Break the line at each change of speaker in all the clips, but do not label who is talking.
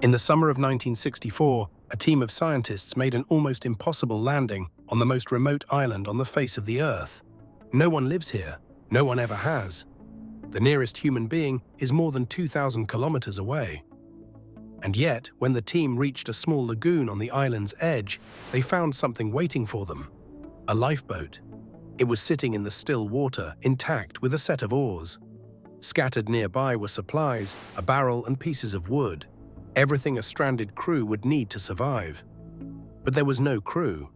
In the summer of 1964, a team of scientists made an almost impossible landing on the most remote island on the face of the Earth. No one lives here. No one ever has. The nearest human being is more than 2,000 kilometers away. And yet, when the team reached a small lagoon on the island's edge, they found something waiting for them: a lifeboat. It was sitting in the still water, intact with a set of oars. Scattered nearby were supplies, a barrel and pieces of wood. Everything a stranded crew would need to survive. But there was no crew,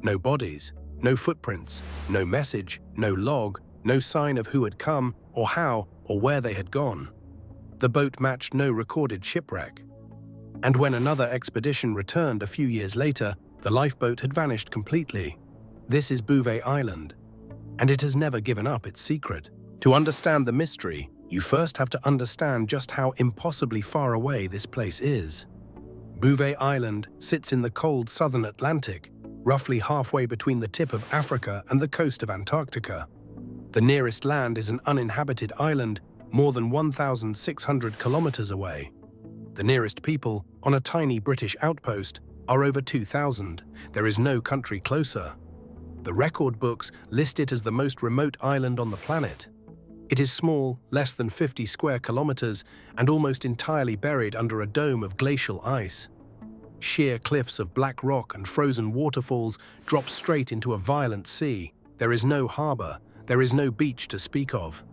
no bodies, no footprints, no message, no log, no sign of who had come or how or where they had gone. The boat matched no recorded shipwreck. And when another expedition returned a few years later, the lifeboat had vanished completely. This is Bouvet Island, and it has never given up its secret. To understand the mystery, you first have to understand just how impossibly far away this place is. Bouvet Island sits in the cold southern Atlantic, roughly halfway between the tip of Africa and the coast of Antarctica. The nearest land is an uninhabited island more than 1,600 kilometers away. The nearest people, on a tiny British outpost, are over 2,000. There is no country closer. The record books list it as the most remote island on the planet. It is small, less than 50 square kilometers, and almost entirely buried under a dome of glacial ice. Sheer cliffs of black rock and frozen waterfalls drop straight into a violent sea. There is no harbor. There is no beach to speak of.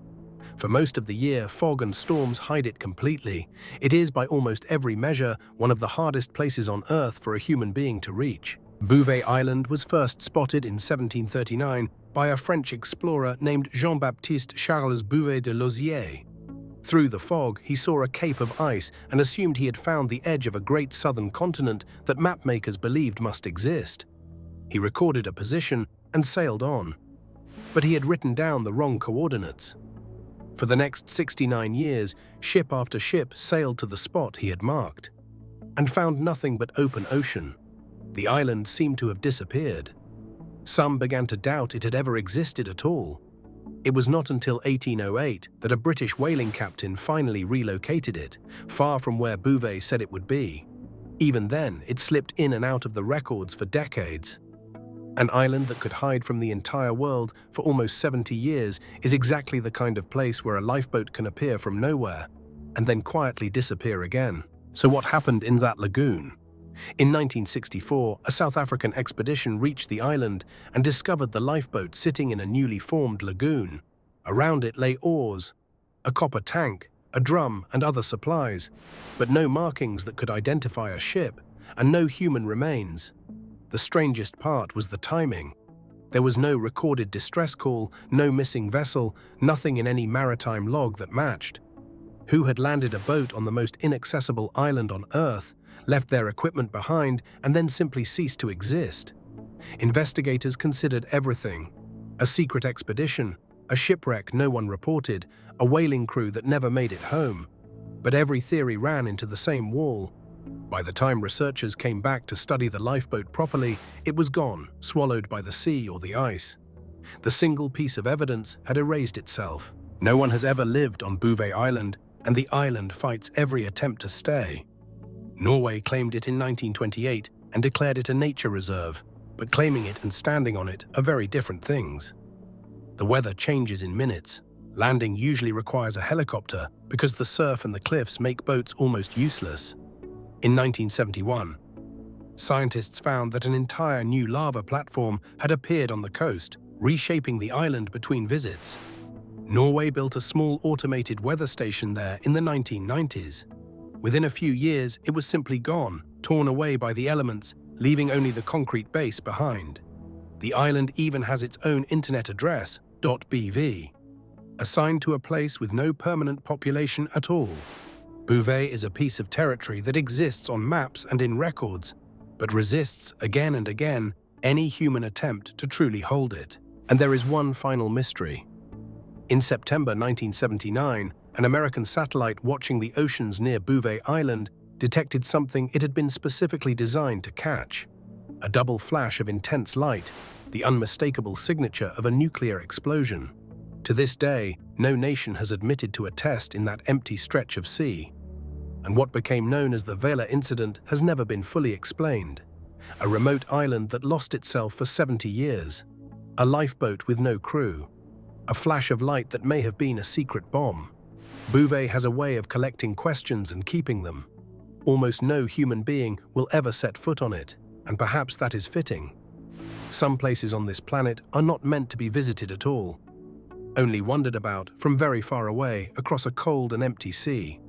For most of the year, fog and storms hide it completely. It is, by almost every measure, one of the hardest places on Earth for a human being to reach. Bouvet Island was first spotted in 1739 by a French explorer named Jean-Baptiste Charles Bouvet de Lozier. Through the fog, he saw a cape of ice and assumed he had found the edge of a great southern continent that mapmakers believed must exist. He recorded a position and sailed on. But he had written down the wrong coordinates. For the next 69 years, ship after ship sailed to the spot he had marked, and found nothing but open ocean. The island seemed to have disappeared. Some began to doubt it had ever existed at all. It was not until 1808 that a British whaling captain finally relocated it, far from where Bouvet said it would be. Even then, it slipped in and out of the records for decades. An island that could hide from the entire world for almost 70 years is exactly the kind of place where a lifeboat can appear from nowhere and then quietly disappear again. So what happened in that lagoon? In 1964, a South African expedition reached the island and discovered the lifeboat sitting in a newly formed lagoon. Around it lay oars, a copper tank, a drum, and other supplies, but no markings that could identify a ship, and no human remains. The strangest part was the timing. There was no recorded distress call, no missing vessel, nothing in any maritime log that matched. Who had landed a boat on the most inaccessible island on Earth, left their equipment behind, and then simply ceased to exist? Investigators considered everything: a secret expedition, a shipwreck no one reported, a whaling crew that never made it home. But every theory ran into the same wall. By the time researchers came back to study the lifeboat properly, it was gone, swallowed by the sea or the ice. The single piece of evidence had erased itself. No one has ever lived on Bouvet Island, and the island fights every attempt to stay. Norway claimed it in 1928 and declared it a nature reserve, but claiming it and standing on it are very different things. The weather changes in minutes. Landing usually requires a helicopter because the surf and the cliffs make boats almost useless. In 1971, scientists found that an entire new lava platform had appeared on the coast, reshaping the island between visits. Norway built a small automated weather station there in the 1990s. Within a few years, it was simply gone, torn away by the elements, leaving only the concrete base behind. The island even has its own internet address, .bv, assigned to a place with no permanent population at all. Bouvet is a piece of territory that exists on maps and in records, but resists again and again any human attempt to truly hold it. And there is one final mystery. In September 1979, an American satellite watching the oceans near Bouvet Island detected something it had been specifically designed to catch: a double flash of intense light, the unmistakable signature of a nuclear explosion. To this day, no nation has admitted to a test in that empty stretch of sea. and what became known as the Vela Incident has never been fully explained. A remote island that lost itself for 70 years. A lifeboat with no crew. A flash of light that may have been a secret bomb. Bouvet has a way of collecting questions and keeping them. Almost no human being will ever set foot on it, and perhaps that is fitting. Some places on this planet are not meant to be visited at all, only wondered about from very far away across a cold and empty sea.